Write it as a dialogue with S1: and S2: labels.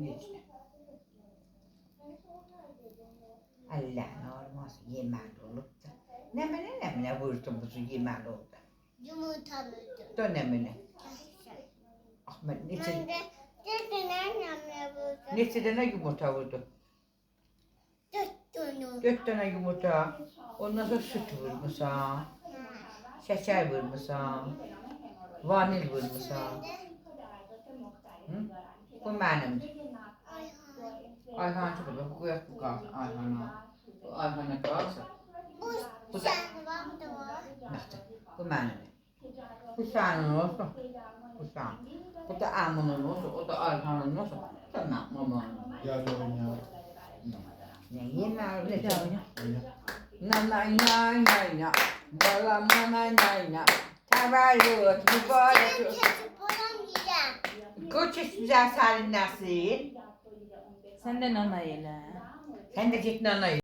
S1: İçine. Allah olmaz yemek olup da. Ne vurduğumuzu yemek oldu.
S2: Yumurtalı.
S1: Dönemine. Ahmet
S2: Ben de annemle buldum.
S1: neçə dənə yumurta vurdu?
S2: 4 tane.
S1: 4 dənə yumurta. Ondan sonra süt vurmusan. Şeker vurmusan. Vanil vurmusan. Hı? Bu mənimdir. Ayhan çıkıyor. Bu koyak bu kalsın Ayhan'a. Bu Ayhan'a kalsın.
S2: Bu sen var da var.
S1: Nasıl? Bu mənim. Bu sənin olsun. Bu sənin. Bu da Əmin'in olsun. O da Ayhan'ın olsun. Tamam mama.
S3: Gel oynayalım.
S1: Ne yemeği ne
S3: Oyna.
S1: Na. Balam na. Tavallud mübarek
S2: Benim
S1: olsun.
S2: kesip olan yiyeceğim.
S1: Koç güzel senin nasıl?
S4: Senden ana yele.
S1: Sen de git nanayı.